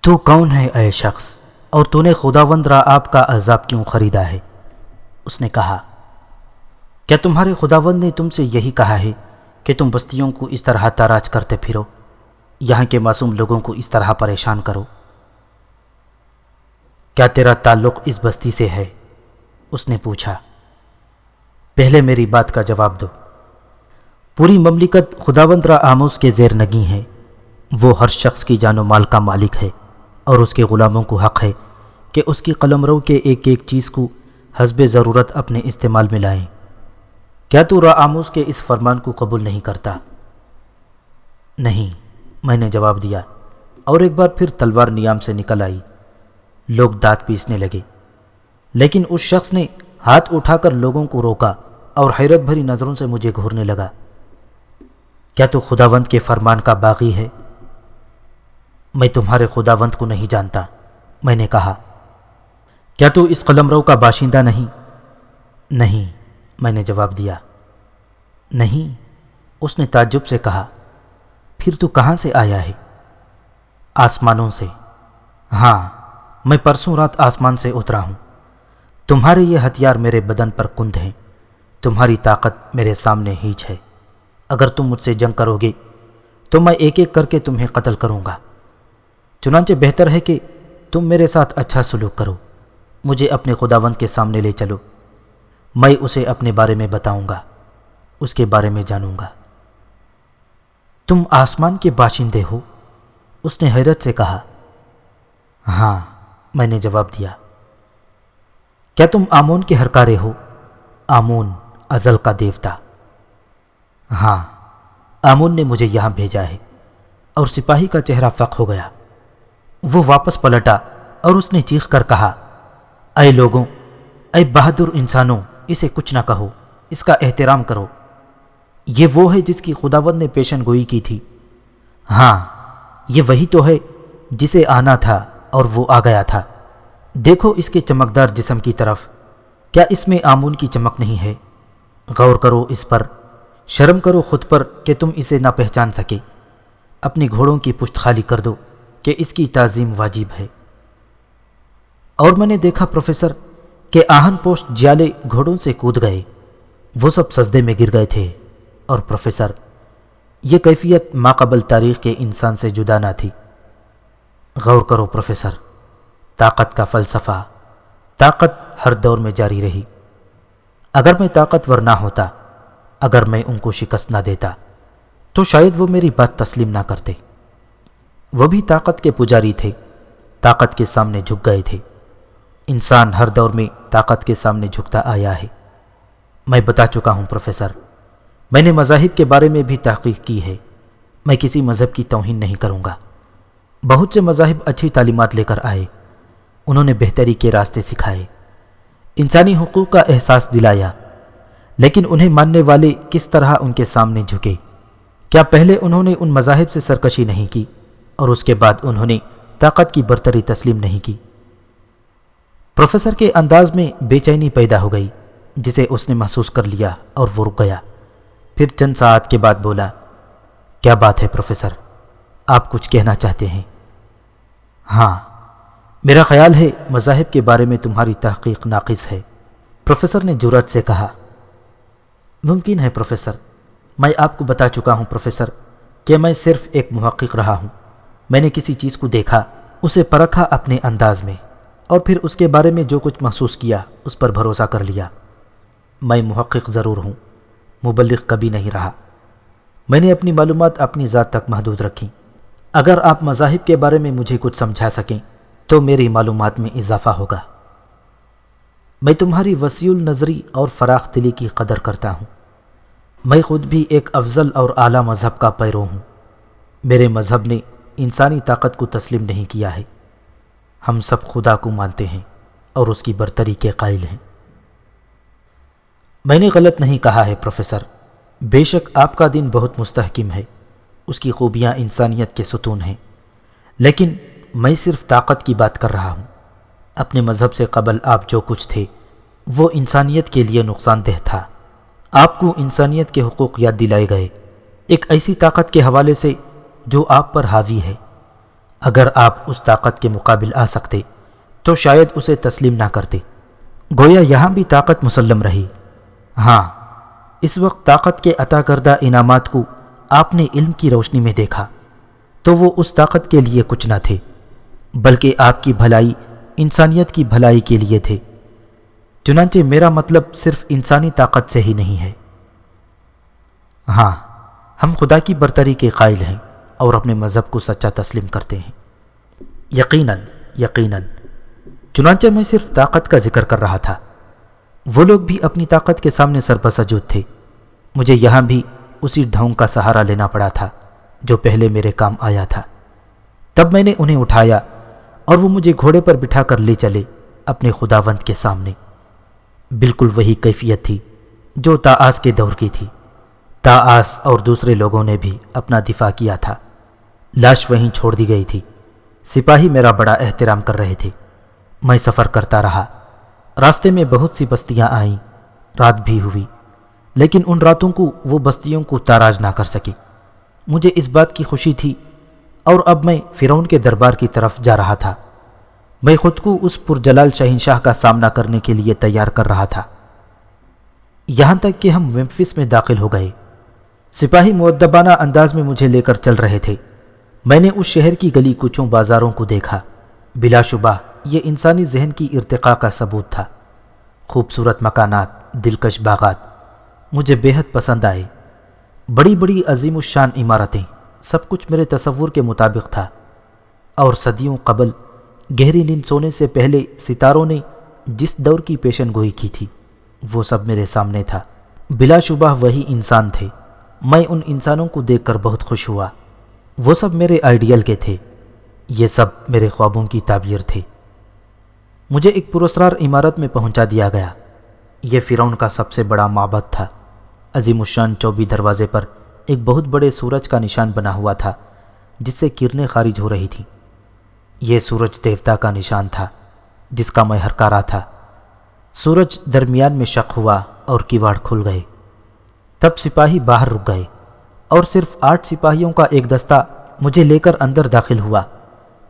تو کون ہے اے شخص اور تو نے خداوند را آپ کا عذاب کیوں خریدا ہے؟ اس نے کہا، کیا تمہارے خداوند نے تم سے یہی کہا ہے کہ تم بستیوں کو اس طرح تاراج کرتے پھرو، یہاں کے معصوم لوگوں کو اس طرح پریشان کرو؟ کیا تیرا تعلق اس بستی سے ہے؟ اس نے پوچھا۔ پہلے میری بات کا جواب دو۔ پوری مملکت خداوند را آموز کے زیر نگیں ہے۔ وہ ہر شخص کی جان و مال کا مالک ہے اور اس کے غلاموں کو حق ہے کہ اس کی قلمرو کے ایک ایک چیز کو حسب ضرورت اپنے استعمال میں لائیں۔ کیا تو را آموز کے اس فرمان کو قبول نہیں کرتا؟ نہیں، میں نے جواب دیا، اور ایک بار پھر تلوار نیام سے نکل آئی۔ لوگ دانت پیسنے لگے، لیکن اس شخص نے ہاتھ اٹھا کر لوگوں کو روکا اور حیرت بھری نظروں سے مجھے گھورنے لگا۔ کیا تو خداوند کے فرمان کا باغی ہے؟ میں تمہارے خداوند کو نہیں جانتا، میں نے کہا۔ کیا تو اس قلمرو کا باشندہ نہیں؟ نہیں، میں نے جواب دیا۔ نہیں، اس نے تعجب سے کہا، پھر تو کہاں سے آیا ہے؟ آسمانوں سے۔ ہاں، میں پرسوں رات آسمان سے اترا ہوں۔ تمہارے یہ ہتھیار میرے بدن پر کند ہیں، تمہاری طاقت میرے سامنے ہیچ ہے۔ اگر تم مجھ سے جنگ کرو گے تو میں ایک ایک کر کے تمہیں قتل کروں گا۔ چنانچہ بہتر ہے کہ تم میرے ساتھ اچھا سلوک کرو، مجھے اپنے خداوند کے سامنے لے چلو، میں اسے اپنے بارے میں بتاؤں گا، اس کے بارے میں جانوں گا۔ تم آسمان کے باشندے ہو؟ اس نے حیرت سے کہا۔ ہاں، میں نے جواب دیا۔ کیا تم آمون کے ہرکارے ہو؟ آمون ازل کا دیوتا۔ ہاں، آمون نے مجھے یہاں بھیجا ہے۔ اور سپاہی کا چہرہ فق ہو گیا۔ وہ واپس پلٹا اور اس نے چیخ کر کہا، اے لوگوں، اے بہادر انسانوں، اسے کچھ نہ کہو، اس کا احترام کرو۔ یہ وہ ہے جس کی خداوند نے پیشن گوئی کی تھی۔ ہاں، یہ وہی تو ہے جسے آنا تھا اور وہ آ گیا تھا۔ دیکھو اس کے چمکدار جسم کی طرف، کیا اس میں آمون کی چمک نہیں ہے؟ غور کرو اس پر، شرم کرو خود پر کہ تم اسے نہ پہچان سکے۔ اپنی گھوڑوں کی پشت خالی کر دو کہ اس کی تعظیم واجب ہے۔ اور میں نے دیکھا پروفیسر کہ آہن پوش جیالے گھوڑوں سے کود گئے، وہ سب سجدے میں گر گئے تھے۔ اور پروفیسر، یہ کیفیت ماقبل تاریخ کے انسان سے جدا نہ تھی۔ غور کرو پروفیسر، طاقت کا فلسفہ، طاقت ہر دور میں جاری رہی۔ اگر میں طاقتور نہ ہوتا، اگر میں ان کو شکست نہ دیتا، تو شاید وہ میری بات تسلیم نہ کرتے۔ وہ بھی طاقت کے پجاری تھے، طاقت کے سامنے جھک گئے تھے۔ انسان ہر دور میں طاقت کے سامنے جھکتا آیا ہے۔ میں بتا چکا ہوں پروفیسر، میں نے مذاہب کے بارے میں بھی تحقیق کی ہے۔ میں کسی مذہب کی توہین نہیں کروں گا۔ بہت سے مذاہب اچھی تعلیمات لے کر آئے، انہوں نے بہتری کے راستے سکھائے، انسانی حقوق کا احساس دلایا، لیکن انہیں ماننے والے کس طرح ان کے سامنے جھکے؟ کیا پہلے انہوں نے ان مذاہب سے سرکشی نہیں کی اور اس کے بعد انہوں نے طاقت کی برتری تسلیم نہیں کی؟ پروفیسر کے انداز میں بے چینی پیدا ہو گئی، جسے اس نے محسوس کر لیا اور وہ رک گیا۔ پھر چند ساعت کے بعد بولا، کیا بات ہے پروفیسر، آپ کچھ کہنا چاہتے ہیں؟ ہاں، میرا خیال ہے مذاہب کے بارے میں تمہاری تحقیق ناقص ہے، پروفیسر نے جرأت سے کہا۔ ممکن ہے پروفیسر، میں آپ کو بتا چکا ہوں پروفیسر کہ میں صرف ایک محقق رہا ہوں۔ میں نے کسی چیز کو دیکھا، اسے پرکھا اپنے انداز میں، اور پھر اس کے بارے میں جو کچھ محسوس کیا اس پر بھروسہ کر لیا۔ میں محقق ضرور ہوں، مبلغ کبھی نہیں رہا۔ میں نے اپنی معلومات اپنی ذات تک محدود رکھی۔ اگر آپ مذاہب کے بارے میں مجھے کچھ سمجھا سکیں تو میری معلومات میں اضافہ ہوگا۔ میں تمہاری وسیع النظری اور فراخ دلی کی قدر کرتا ہوں۔ میں خود بھی ایک افضل اور اعلیٰ مذہب کا پیرو ہوں۔ میرے مذہب نے انسانی طاقت کو تسلیم نہیں کیا ہے۔ ہم سب خدا کو مانتے ہیں اور اس کی برتری کے قائل ہیں۔ میں نے غلط نہیں کہا ہے پروفیسر، بے شک آپ کا دین بہت مستحکم ہے، اس کی خوبیاں انسانیت کے ستون ہیں، لیکن میں صرف طاقت کی بات کر رہا ہوں۔ اپنے مذہب سے قبل آپ جو کچھ تھے وہ انسانیت کے لیے نقصان دہ تھا۔ آپ کو انسانیت کے حقوق یاد دلائے گئے، ایک ایسی طاقت کے حوالے سے جو آپ پر حاوی ہے۔ اگر آپ اس طاقت کے مقابل آ سکتے تو شاید اسے تسلیم نہ کرتے۔ گویا یہاں بھی طاقت مسلم رہی۔ ہاں، اس وقت طاقت کے عطا کردہ انعامات کو آپ نے علم کی روشنی میں دیکھا تو وہ اس طاقت کے لیے کچھ نہ تھے، بلکہ آپ کی بھلائی انسانیت کی بھلائی کے لیے تھے۔ چنانچہ میرا مطلب صرف انسانی طاقت سے ہی نہیں ہے۔ ہاں، ہم خدا کی برتری کے قائل ہیں اور اپنے مذہب کو سچا تسلیم کرتے ہیں۔ یقیناً یقیناً، چنانچہ میں صرف طاقت کا ذکر کر رہا تھا۔ وہ لوگ بھی اپنی طاقت کے سامنے سربسجود تھے۔ مجھے یہاں بھی اسی ڈھونگ کا سہارا لینا پڑا تھا جو پہلے میرے کام آیا تھا۔ تب میں نے انہیں اٹھایا اور وہ مجھے گھوڑے پر بٹھا کر لے چلے اپنے خداوند کے سامنے۔ بالکل وہی کیفیت تھی جو تاآس کے دور کی تھی۔ تاآس اور دوسرے لوگوں نے بھی اپنا دفاع کیا تھا۔ لاش وہیں چھوڑ دی گئی تھی۔ سپاہی میرا بڑا احترام کر رہے تھے۔ میں سفر کرتا رہا۔ راستے میں بہت سی بستیاں آئیں، رات بھی ہوئی، لیکن ان راتوں کو وہ بستیوں کو تاراج نہ کر سکے۔ مجھے اس بات کی خوشی تھی، اور اب میں فرعون کے دربار کی طرف جا رہا تھا۔ میں خود کو اس پرجلال شہنشاہ کا سامنا کرنے کے لیے تیار کر رہا تھا۔ یہاں تک کہ ہم ممفس میں داخل ہو گئے۔ سپاہی مؤدبانہ انداز میں مجھے لے کر چل رہے تھے۔ میں نے اس شہر کی گلی کوچوں بازاروں کو دیکھا۔ بلا شبہ یہ انسانی ذہن کی ارتقاء کا ثبوت تھا۔ خوبصورت مکانات، دلکش باغات مجھے بے حد پسند آئے۔ بڑی بڑی عظیم الشان عمارتیں، سب کچھ میرے تصور کے مطابق تھا، اور صدیوں قبل گہری نیند سونے سے پہلے ستاروں نے جس دور کی پیشن گوئی کی تھی وہ سب میرے سامنے تھا۔ بلا شبہ وہی انسان تھے۔ میں ان انسانوں کو دیکھ کر بہت خوش ہوا۔ وہ سب میرے آئیڈیل کے تھے، یہ سب میرے خوابوں کی تعبیر تھے۔ مجھے ایک پراسرار عمارت میں پہنچا دیا گیا۔ یہ فرعون کا سب سے بڑا معبد تھا۔ عظیم الشان چوبی دروازے پر ایک بہت بڑے سورج کا نشان بنا ہوا تھا جس سے کرنیں خارج ہو رہی تھیں۔ یہ سورج دیوتا کا نشان تھا جس کا میں ہرکارا تھا۔ سورج درمیان میں شق ہوا اور کواڑ کھل گئے۔ تب سپاہی باہر رک گئے اور صرف 8 سپاہیوں کا ایک دستہ مجھے لے کر اندر داخل ہوا۔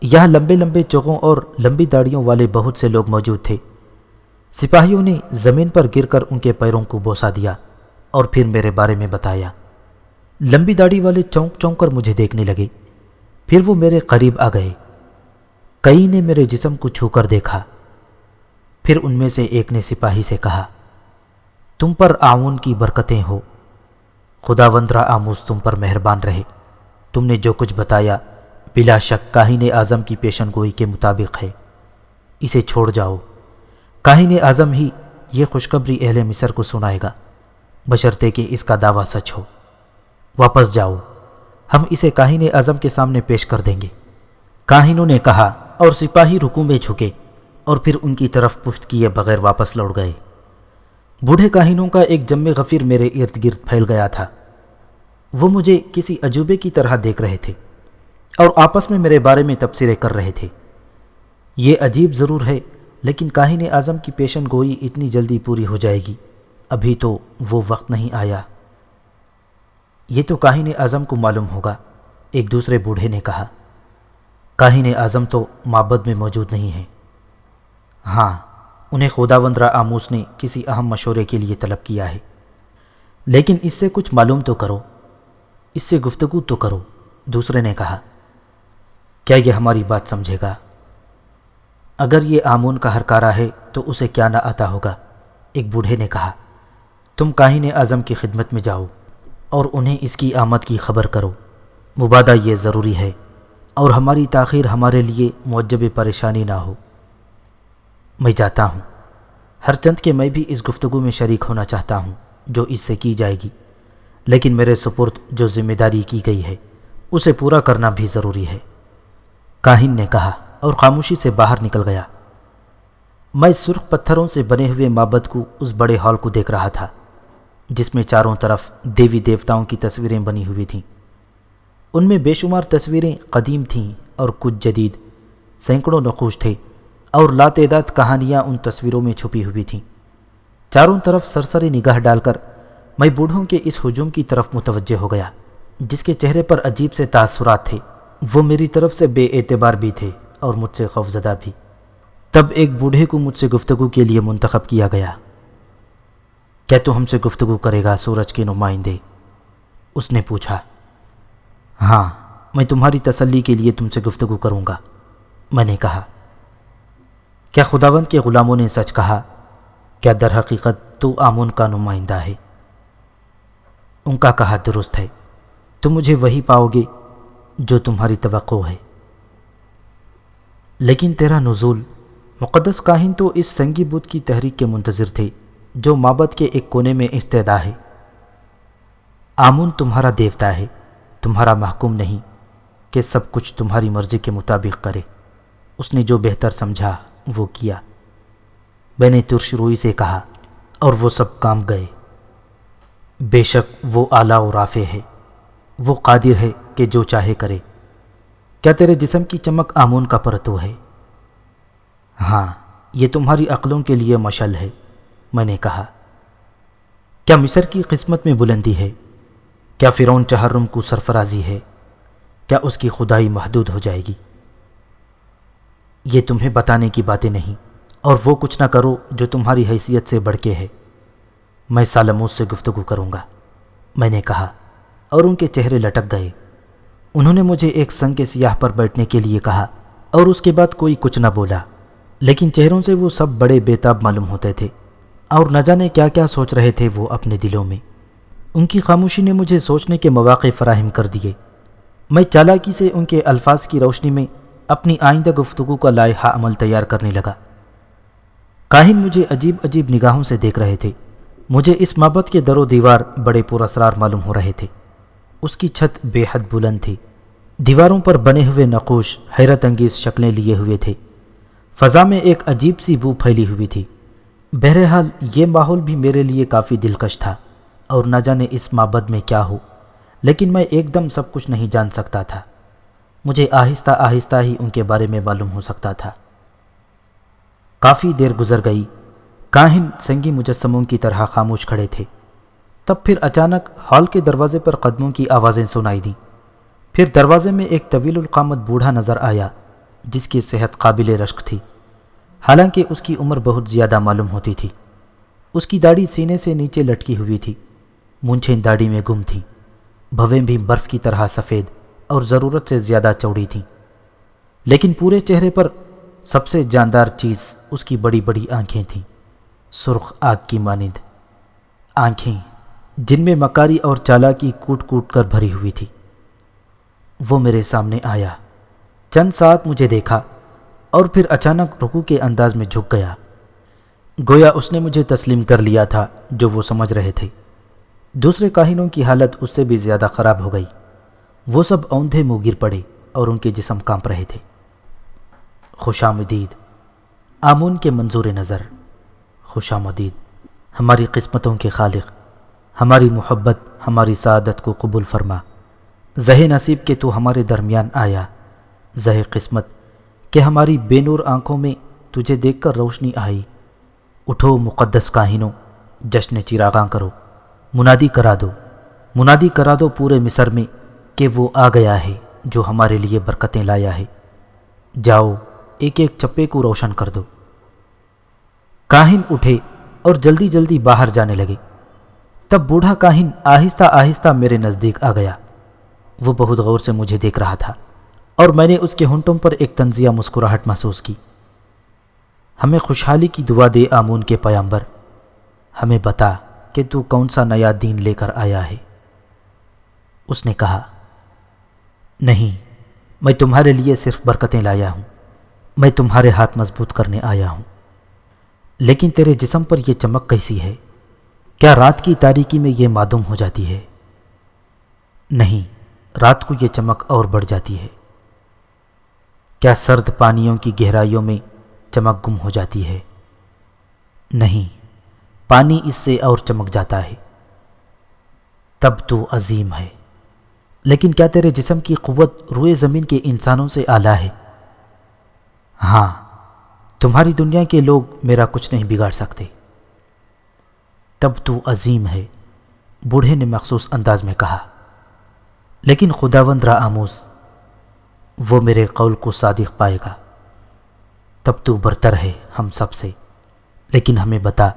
یہاں لمبے لمبے چوغوں اور لمبی داڑھیوں والے بہت سے لوگ موجود تھے۔ سپاہیوں نے زمین پر گر کر ان کے پیروں کو بوسہ دیا اور پھر میرے بارے میں بتایا۔ لمبی داڑھی والے چونک چونک کر مجھے دیکھنے لگے، پھر وہ میرے قریب آ گئے۔ کئی نے میرے جسم کو چھو کر دیکھا۔ پھر ان میں سے ایک نے سپاہی سے کہا، تم پر آعون کی برکتیں ہو، خداوند را آموز تم پر مہربان رہے۔ تم نے جو کچھ بتایا بلا شک کاہن اعظم کی پیشن گوئی کے مطابق ہے۔ اسے چھوڑ جاؤ، کاہن اعظم ہی یہ خوشخبری اہل مصر کو سنائے گا، بشرطے کہ اس کا دعویٰ سچ ہو۔ واپس جاؤ، ہم اسے کاہن اعظم کے سامنے پیش کر دیں گے۔ کاہنوں نے کہا اور سپاہی رکوع میں جھکے اور پھر ان کی طرف پشت کیے بغیر واپس لوٹ گئے۔ بوڑھے کاہنوں کا ایک جم غفیر میرے ارد گرد پھیل گیا تھا۔ وہ مجھے کسی عجوبے کی طرح دیکھ رہے تھے اور آپس میں میرے بارے میں تبصرے کر رہے تھے۔ یہ عجیب ضرور ہے، لیکن کاہن اعظم کی پیشن گوئی اتنی جلدی پوری ہو جائے گی، ابھی تو وہ وقت نہیں آیا۔ یہ تو کاہن اعظم کو معلوم ہوگا، ایک دوسرے بوڑھے نے کہا۔ کاہن اعظم تو معبد میں موجود نہیں ہے۔ ہاں، انہیں خداوند را آموس نے کسی اہم مشورے کے لیے طلب کیا ہے۔ لیکن اس سے کچھ معلوم تو کرو، اس سے گفتگو تو کرو، دوسرے نے کہا۔ کیا یہ ہماری بات سمجھے گا؟ اگر یہ آمون کا ہرکارا ہے تو اسے کیا نہ آتا ہوگا، ایک بوڑھے نے کہا۔ تم کاہن اعظم کی خدمت میں جاؤ اور انہیں اس کی آمد کی خبر کرو۔ مبادہ یہ ضروری ہے اور ہماری تاخیر ہمارے لیے موجب پریشانی نہ ہو۔ میں جاتا ہوں، ہر چند کہ میں بھی اس گفتگو میں شریک ہونا چاہتا ہوں جو اس سے کی جائے گی، لیکن میرے سپرد جو ذمہ داری کی گئی ہے اسے پورا کرنا بھی ضروری ہے، کاہن نے کہا اور خاموشی سے باہر نکل گیا۔ میں سرخ پتھروں سے بنے ہوئے معبد کو، اس بڑے ہال کو دیکھ رہا تھا جس میں چاروں طرف دیوی دیوتاؤں کی تصویریں بنی ہوئی تھیں۔ ان میں بے شمار تصویریں قدیم تھیں اور کچھ جدید، سینکڑوں نقوش تھے اور لاتعداد کہانیاں ان تصویروں میں چھپی ہوئی تھیں۔ چاروں طرف سرسری نگاہ ڈال کر میں بوڑھوں کے اس ہجوم کی طرف متوجہ ہو گیا جس کے چہرے پر عجیب سے تاثرات تھے۔ وہ میری طرف سے بے اعتبار بھی تھے اور مجھ سے خوفزدہ بھی۔ تب ایک بوڑھے کو مجھ سے گفتگو کے لیے منتخب کیا گیا۔ کیا تو ہم سے گفتگو کرے گا سورج کے نمائندے؟ اس نے پوچھا۔ ہاں، میں تمہاری تسلی کے لیے تم سے گفتگو کروں گا، میں نے کہا۔ کیا خداوند کے غلاموں نے سچ کہا؟ کیا در حقیقت تو آمون کا نمائندہ ہے؟ ان کا کہا درست ہے، تم مجھے وہی پاؤ گے جو تمہاری توقع ہے۔ لیکن تیرا نزول، مقدس کاہن تو اس سنگی بت کی تحریک کے منتظر تھے جو معبد کے ایک کونے میں استیدا ہے۔ آمون تمہارا دیوتا ہے، تمہارا محکوم نہیں کہ سب کچھ تمہاری مرضی کے مطابق کرے۔ اس نے جو بہتر سمجھا وہ کیا، میں نے ترش روئی سے کہا، اور وہ سب کام گئے۔ بے شک وہ اعلیٰ و رافع ہے، وہ قادر ہے کہ جو چاہے کرے۔ کیا تیرے جسم کی چمک آمون کا پرتو ہے؟ ہاں، یہ تمہاری عقلوں کے لیے مشعل ہے، میں نے کہا۔ کیا مصر کی قسمت میں بلندی ہے؟ کیا فرعون چہرم کو سرفرازی ہے؟ کیا اس کی خدائی محدود ہو جائے گی؟ یہ تمہیں بتانے کی باتیں نہیں، اور وہ کچھ نہ کرو جو تمہاری حیثیت سے بڑھ کے ہے۔ میں سالموس سے گفتگو کروں گا، میں نے کہا، اور ان کے چہرے لٹک گئے۔ انہوں نے مجھے ایک سنگ کے سیاہ پر بیٹھنے کے لیے کہا، اور اس کے بعد کوئی کچھ نہ بولا، لیکن چہروں سے وہ سب بڑے بے تاب معلوم ہوتے تھے، اور نہ جانے کیا کیا سوچ رہے تھے وہ اپنے دلوں میں۔ ان کی خاموشی نے مجھے سوچنے کے مواقع فراہم کر دیے۔ میں چالاکی سے ان کے الفاظ کی روشنی میں اپنی آئندہ گفتگو کا لائحہ عمل تیار کرنے لگا۔ کاہن مجھے عجیب عجیب نگاہوں سے دیکھ رہے تھے۔ مجھے اس معبد کے در و دیوار بڑے پراسرار معلوم ہو رہے تھے۔ اس کی چھت بے حد بلند تھی، دیواروں پر بنے ہوئے نقوش حیرت انگیز شکلیں لیے ہوئے تھے۔ فضا میں ایک عجیب سی بو پھیلی ہوئی تھی۔ بہرحال یہ ماحول بھی میرے لیے کافی دلکش تھا، اور نہ جانے اس معبد میں کیا ہو، لیکن میں ایک دم سب کچھ نہیں جان سکتا تھا۔ مجھے آہستہ آہستہ ہی ان کے بارے میں معلوم ہو سکتا تھا۔ کافی دیر گزر گئی۔ کاہن سنگی مجسموں کی طرح خاموش کھڑے تھے۔ تب پھر اچانک ہال کے دروازے پر قدموں کی آوازیں سنائی دیں۔ پھر دروازے میں ایک طویل القامت بوڑھا نظر آیا جس کی صحت قابل رشک تھی، حالانکہ اس کی عمر بہت زیادہ معلوم ہوتی تھی۔ اس کی داڑھی سینے سے نیچے لٹکی ہوئی تھی، مونچھیں داڑھی میں گم تھیں، بھویں بھی برف کی طرح سفید اور ضرورت سے زیادہ چوڑی تھیں، لیکن پورے چہرے پر سب سے جاندار چیز اس کی بڑی بڑی آنکھیں تھیں، سرخ آگ کی مانند آنکھیں جن میں مکاری اور چالاکی کوٹ کوٹ کر بھری ہوئی تھی۔ وہ میرے سامنے آیا، چند ساتھ مجھے دیکھا، اور پھر اچانک رکوع کے انداز میں جھک گیا، گویا اس نے مجھے تسلیم کر لیا تھا جو وہ سمجھ رہے تھے۔ دوسرے کاہنوں کی حالت اس سے بھی زیادہ خراب ہو گئی۔ وہ سب اوندھے منہ گر پڑے اور ان کے جسم کانپ رہے تھے۔ خوش آمدید آمون کے منظور نظر، خوش آمدید ہماری قسمتوں کے خالق، ہماری محبت، ہماری سعادت کو قبول فرما۔ زہ نصیب کہ تو ہمارے درمیان آیا، زہ قسمت کہ ہماری بے نور آنکھوں میں تجھے دیکھ کر روشنی آئی۔ اٹھو مقدس کاہنوں، جشن چراغاں کرو، منادی کرا دو پورے مصر میں کہ وہ آ گیا ہے جو ہمارے لیے برکتیں لایا ہے۔ جاؤ ایک ایک چپے کو روشن کر دو۔ کاہن اٹھے اور جلدی جلدی باہر جانے لگے۔ تب بوڑھا کاہن آہستہ آہستہ میرے نزدیک آ گیا۔ وہ بہت غور سے مجھے دیکھ رہا تھا، اور میں نے اس کے ہونٹوں پر ایک طنزیہ مسکراہٹ محسوس کی۔ ہمیں خوشحالی کی دعا دے آمون کے پیامبر، ہمیں بتا کہ تو کون سا نیا دین لے کر آیا ہے۔ اس نے کہا، نہیں، میں تمہارے لیے صرف برکتیں لایا ہوں، میں تمہارے ہاتھ مضبوط کرنے آیا ہوں۔ لیکن تیرے جسم پر یہ چمک کیسی ہے؟ کیا رات کی تاریکی میں یہ معدوم ہو جاتی ہے؟ نہیں، رات کو یہ چمک اور بڑھ جاتی ہے۔ کیا سرد پانیوں کی گہرائیوں میں چمک گم ہو جاتی ہے؟ نہیں، پانی اس سے اور چمک جاتا ہے۔ تب تو عظیم ہے، لیکن کیا تیرے جسم کی قوت روئے زمین کے انسانوں سے اعلیٰ ہے؟ ہاں، تمہاری دنیا کے لوگ میرا کچھ نہیں بگاڑ سکتے۔ تب تو عظیم ہے، بوڑھے نے مخصوص انداز میں کہا۔ لیکن خداوند را آموز، وہ میرے قول کو صادق پائے گا، تب تو برتر ہے ہم سب سے۔ لیکن ہمیں بتا،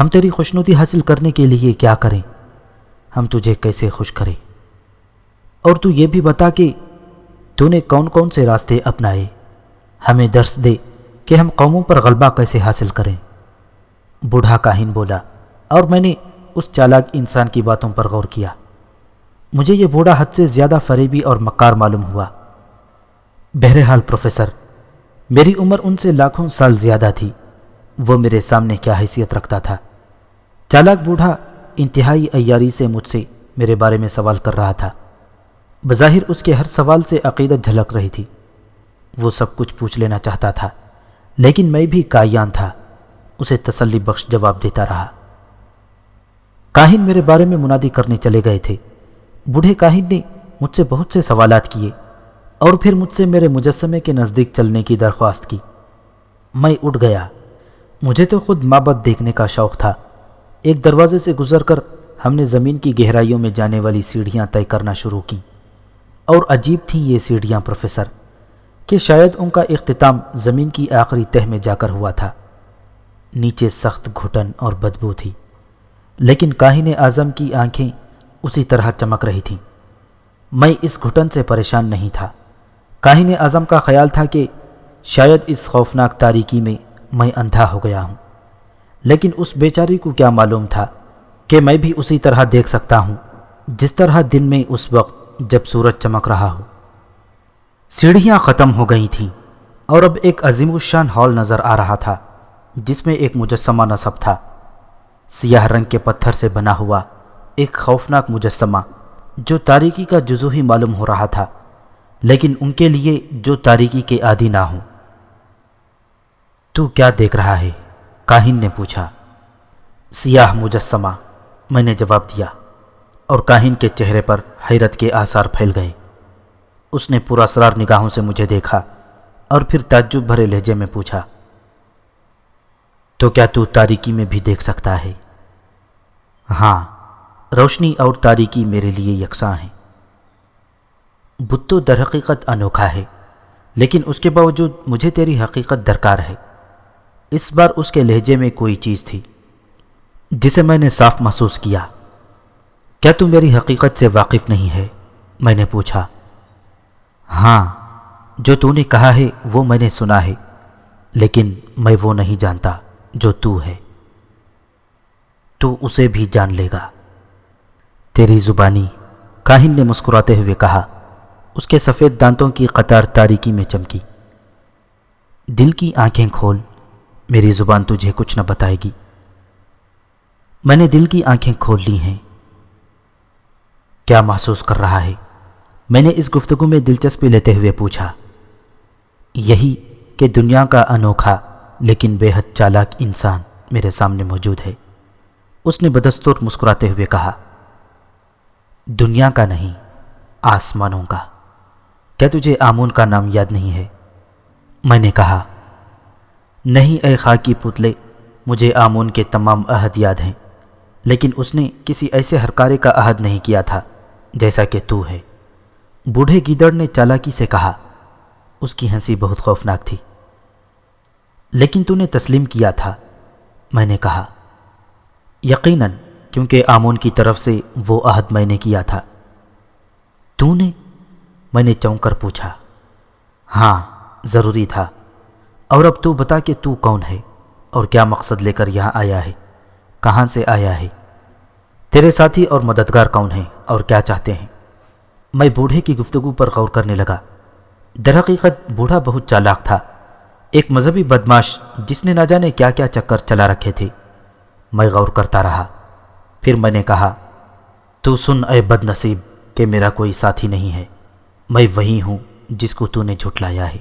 ہم تیری خوشنودی حاصل کرنے کے لیے کیا کریں؟ ہم تجھے کیسے خوش کریں؟ اور تو یہ بھی بتا کہ تو نے کون کون سے راستے اپنائے، ہمیں درس دے کہ ہم قوموں پر غلبہ کیسے حاصل کریں۔ بوڑھا کاہن بولا، اور میں نے اس چالاک انسان کی باتوں پر غور کیا۔ مجھے یہ بوڑھا حد سے زیادہ فریبی اور مکار معلوم ہوا۔ بہرحال پروفیسر، میری عمر ان سے لاکھوں سال زیادہ تھی، وہ میرے سامنے کیا حیثیت رکھتا تھا؟ چالاک بوڑھا انتہائی عیاری سے مجھ سے میرے بارے میں سوال کر رہا تھا۔ بظاہر اس کے ہر سوال سے عقیدت جھلک رہی تھی۔ وہ سب کچھ پوچھ لینا چاہتا تھا، لیکن میں بھی کائیان تھا، اسے تسلی بخش جواب دیتا رہا۔ کاہن میرے بارے میں منادی کرنے چلے گئے تھے۔ بوڑھے کاہن نے مجھ سے بہت سے سوالات کیے اور پھر مجھ سے میرے مجسمے کے نزدیک چلنے کی درخواست کی۔ میں اٹھ گیا۔ مجھے تو خود معبد دیکھنے کا شوق تھا۔ ایک دروازے سے گزر کر ہم نے زمین کی گہرائیوں میں جانے والی سیڑھیاں طے کرنا شروع کیں، اور عجیب تھیں یہ سیڑھیاں پروفیسر، کہ شاید ان کا اختتام زمین کی آخری تہہ میں جا کر ہوا تھا۔ نیچے سخت گھٹن اور بدبو تھی، لیکن کاہن اعظم کی آنکھیں اسی طرح چمک رہی تھیں۔ میں اس گھٹن سے پریشان نہیں تھا۔ کاہن اعظم کا خیال تھا کہ شاید اس خوفناک تاریکی میں میں اندھا ہو گیا ہوں، لیکن اس بیچاری کو کیا معلوم تھا کہ میں بھی اسی طرح دیکھ سکتا ہوں جس طرح دن میں اس وقت جب سورج چمک رہا ہو۔ سیڑھیاں ختم ہو گئی تھیں اور اب ایک عظیم الشان ہال نظر آ رہا تھا جس میں ایک مجسمہ نصب تھا، سیاہ رنگ کے پتھر سے بنا ہوا ایک خوفناک مجسمہ جو تاریکی کا جزو ہی معلوم ہو رہا تھا، لیکن ان کے لیے جو تاریکی کے عادی نہ ہوں۔ تو کیا دیکھ رہا ہے؟ کاہن نے پوچھا۔ سیاہ مجسمہ، میں نے جواب دیا، اور کاہن کے چہرے پر حیرت کے آثار پھیل گئے۔ اس نے پراسرار نگاہوں سے مجھے دیکھا اور پھر تعجب بھرے لہجے میں پوچھا، تو کیا تو تاریکی میں بھی دیکھ سکتا ہے؟ ہاں، روشنی اور تاریکی میرے لیے یکساں ہیں۔ بت تو در حقیقت انوکھا ہے، لیکن اس کے باوجود مجھے تیری حقیقت درکار ہے۔ اس بار اس کے لہجے میں کوئی چیز تھی جسے میں نے صاف محسوس کیا۔ کیا تو میری حقیقت سے واقف نہیں ہے؟ میں نے پوچھا۔ ہاں، جو تو نے کہا ہے وہ میں نے سنا ہے، لیکن میں وہ نہیں جانتا جو تو ہے۔ تو اسے بھی جان لے گا۔ تیری زبانی، کاہن نے مسکراتے ہوئے کہا۔ اس کے سفید دانتوں کی قطار تاریکی میں چمکی۔ دل کی آنکھیں کھول، میری زبان تجھے کچھ نہ بتائے گی۔ میں نے دل کی آنکھیں کھول لی ہیں۔ کیا محسوس کر رہا ہے؟ میں نے اس گفتگو میں دلچسپی لیتے ہوئے پوچھا۔ یہی کہ دنیا کا انوکھا لیکن بے حد چالاک انسان میرے سامنے موجود ہے، اس نے بدستور مسکراتے ہوئے کہا۔ دنیا کا نہیں، آسمانوں کا۔ کیا تجھے آمون کا نام یاد نہیں ہے؟ میں نے کہا۔ نہیں اے خاکی پتلے، مجھے آمون کے تمام عہد یاد ہیں، لیکن اس نے کسی ایسے ہرکارے کا عہد نہیں کیا تھا جیسا کہ تو ہے۔ بوڑھے گیدڑ نے چالاکی سے کہا۔ اس کی ہنسی بہت خوفناک تھی۔ لیکن تو نے تسلیم کیا تھا، میں نے کہا۔ یقیناً، کیونکہ آمون کی طرف سے وہ عہد میں نے کیا تھا۔ تو نے؟ میں نے چونک کر پوچھا۔ ہاں، ضروری تھا۔ اور اب تو بتا کہ تو کون ہے اور کیا مقصد لے کر یہاں آیا ہے، کہاں سے آیا ہے؟ تیرے ساتھی اور مددگار کون ہیں اور کیا چاہتے ہیں؟ میں بوڑھے کی گفتگو پر غور کرنے لگا۔ در حقیقت بوڑھا بہت چالاک تھا، ایک مذہبی بدماش جس نے نہ جانے کیا کیا چکر چلا رکھے تھے۔ میں غور کرتا رہا، پھر میں نے کہا، تو سن اے بد نصیب کہ میرا کوئی ساتھی نہیں ہے، میں وہی ہوں جس کو تو نے جھٹلایا ہے۔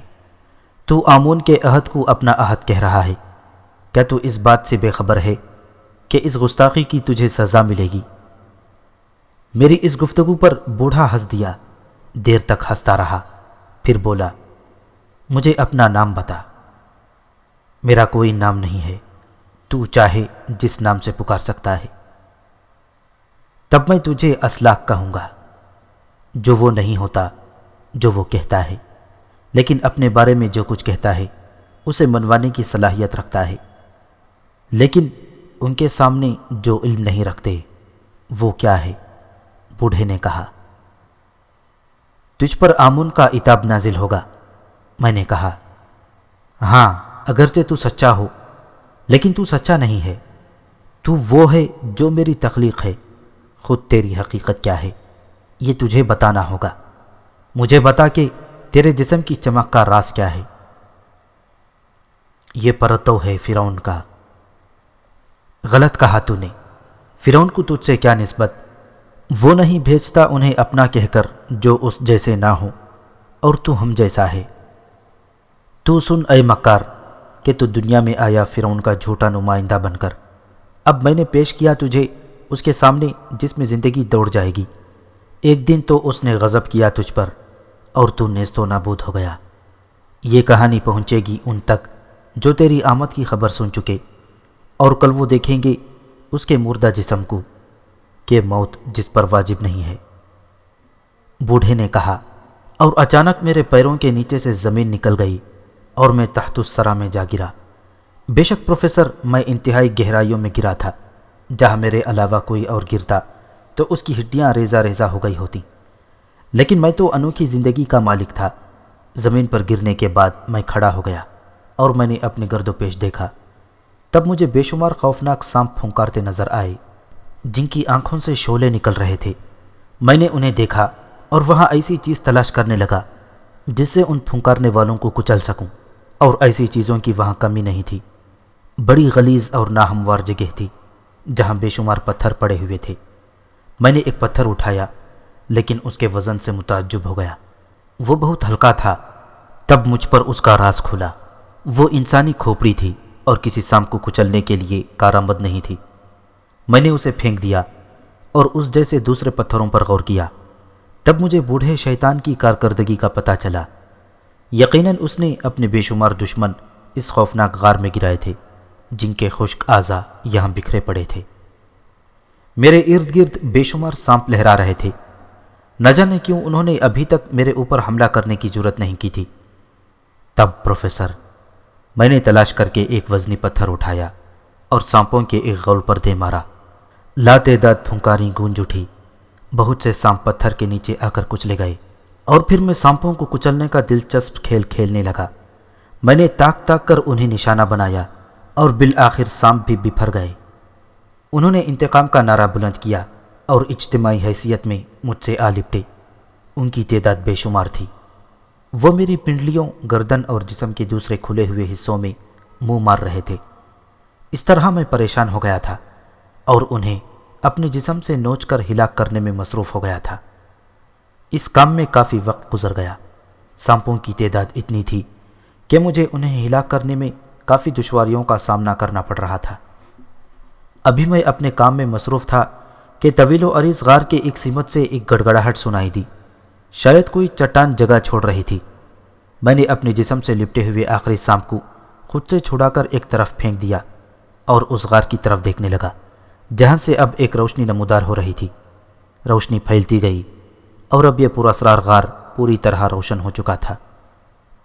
تو آمون کے عہد کو اپنا عہد کہہ رہا ہے۔ کیا تو اس بات سے بے خبر ہے کہ اس گستاخی کی تجھے سزا ملے گی؟ میری اس گفتگو پر بوڑھا ہنس دیا، دیر تک ہنستا رہا، پھر بولا، مجھے اپنا نام بتا۔ میرا کوئی نام نہیں ہے، تو چاہے جس نام سے پکار سکتا ہے۔ تب میں تجھے اسلاک کہوں گا، جو وہ نہیں ہوتا جو وہ کہتا ہے، لیکن اپنے بارے میں جو کچھ کہتا ہے اسے منوانے کی صلاحیت رکھتا ہے، لیکن ان کے سامنے جو علم نہیں رکھتے وہ کیا ہے؟ بوڑھے نے کہا، تجھ پر آمون کا عتاب نازل ہوگا۔ میں نے کہا، ہاں اگرچہ تو سچا ہو، لیکن تو سچا نہیں ہے، تو وہ ہے جو میری تخلیق ہے۔ خود تیری حقیقت کیا ہے یہ تجھے بتانا ہوگا۔ مجھے بتا کہ تیرے جسم کی چمک کا راز کیا ہے۔ یہ پرتو ہے فرعون کا۔ غلط کہا تو نے، فرعون کو تجھ سے کیا نسبت؟ وہ نہیں بھیجتا انہیں اپنا کہہ کر جو اس جیسے نہ ہو، اور تو ہم جیسا ہے۔ تو سن اے مکار کہ تو دنیا میں آیا فرعون کا جھوٹا نمائندہ بن کر۔ اب میں نے پیش کیا تجھے اس کے سامنے جس میں زندگی دوڑ جائے گی۔ ایک دن تو اس نے غضب کیا تجھ پر اور تو نیست و نابود ہو گیا۔ یہ کہانی پہنچے گی ان تک جو تیری آمد کی خبر سن چکے، اور کل وہ دیکھیں گے اس کے مردہ جسم کو کہ موت جس پر واجب نہیں ہے۔ بوڑھے نے کہا، اور اچانک میرے پیروں کے نیچے سے زمین نکل گئی اور میں تحت الثری میں جا گرا۔ بے شک پروفیسر، میں انتہائی گہرائیوں میں گرا تھا، جہاں میرے علاوہ کوئی اور گرتا تو اس کی ہڈیاں ریزہ ریزہ ہو گئی ہوتی، لیکن میں تو انوکھی زندگی کا مالک تھا۔ زمین پر گرنے کے بعد میں کھڑا ہو گیا اور میں نے اپنے گرد و پیش دیکھا۔ تب مجھے بے شمار خوفناک سانپ پھنکارتے نظر آئے جن کی آنکھوں سے شعلے نکل رہے تھے۔ میں نے انہیں دیکھا اور وہاں ایسی چیز تلاش کرنے لگا جس سے ان پھنکارنے والوں کو کچل سکوں، اور ایسی چیزوں کی وہاں کمی نہیں تھی۔ بڑی غلیظ اور ناہموار جگہ تھی جہاں بے شمار پتھر پڑے ہوئے تھے۔ میں نے ایک پتھر اٹھایا لیکن اس کے وزن سے متعجب ہو گیا، وہ بہت ہلکا تھا۔ تب مجھ پر اس کا راز کھلا، وہ انسانی کھوپڑی تھی اور کسی سانپ کو کچلنے کے لیے کارآمد نہیں تھی۔ میں نے اسے پھینک دیا اور اس جیسے دوسرے پتھروں پر غور کیا۔ تب مجھے بوڑھے شیطان کی کارکردگی کا پتہ چلا۔ یقیناً اس نے اپنے بے شمار دشمن اس خوفناک غار میں گرائے تھے جن کے خشک اعضاء یہاں بکھرے پڑے تھے۔ میرے ارد گرد بے شمار سانپ لہرا رہے تھے۔ نہ جانے کیوں انہوں نے ابھی تک میرے اوپر حملہ کرنے کی جرت نہیں کی تھی۔ تب پروفیسر، میں نے تلاش کر کے ایک وزنی پتھر اٹھایا اور سانپوں کے ایک غول پر دے مارا۔ لاتعداد پھنکاری گونج اٹھی، بہت سے سانپ پتھر کے نیچے آ کر کچلے گئے، اور پھر میں سانپوں کو کچلنے کا دلچسپ کھیل کھیلنے لگا۔ میں نے تاک تاک کر انہیں نشانہ بنایا اور بالآخر سانپ بھی بپھر گئے۔ انہوں نے انتقام کا نعرہ بلند کیا اور اجتماعی حیثیت میں مجھ سے آ لپٹے۔ ان کی تعداد بے شمار تھی۔ وہ میری پنڈلیوں، گردن اور جسم کے دوسرے کھلے ہوئے حصوں میں منہ مار رہے تھے۔ اس طرح میں پریشان ہو گیا تھا اور انہیں اپنے جسم سے نوچ کر ہلاک کرنے میں مصروف ہو گیا تھا۔ اس کام میں کافی وقت گزر گیا۔ سانپوں کی تعداد اتنی تھی کہ مجھے انہیں ہلاک کرنے میں کافی دشواریوں کا سامنا کرنا پڑ رہا تھا۔ ابھی میں اپنے کام میں مصروف تھا کہ طویل و عریض غار کے ایک سمت سے ایک گڑگڑاہٹ سنائی دی، شاید کوئی چٹان جگہ چھوڑ رہی تھی۔ میں نے اپنے جسم سے لپٹے ہوئے آخری سانپ کو خود سے چھڑا کر ایک طرف پھینک دیا اور اس غار کی طرف دیکھنے لگا جہاں سے اب ایک روشنی نمودار ہو رہی تھی۔ روشنی پھیلتی گئی اور اب یہ پراسرار غار پوری طرح روشن ہو چکا تھا۔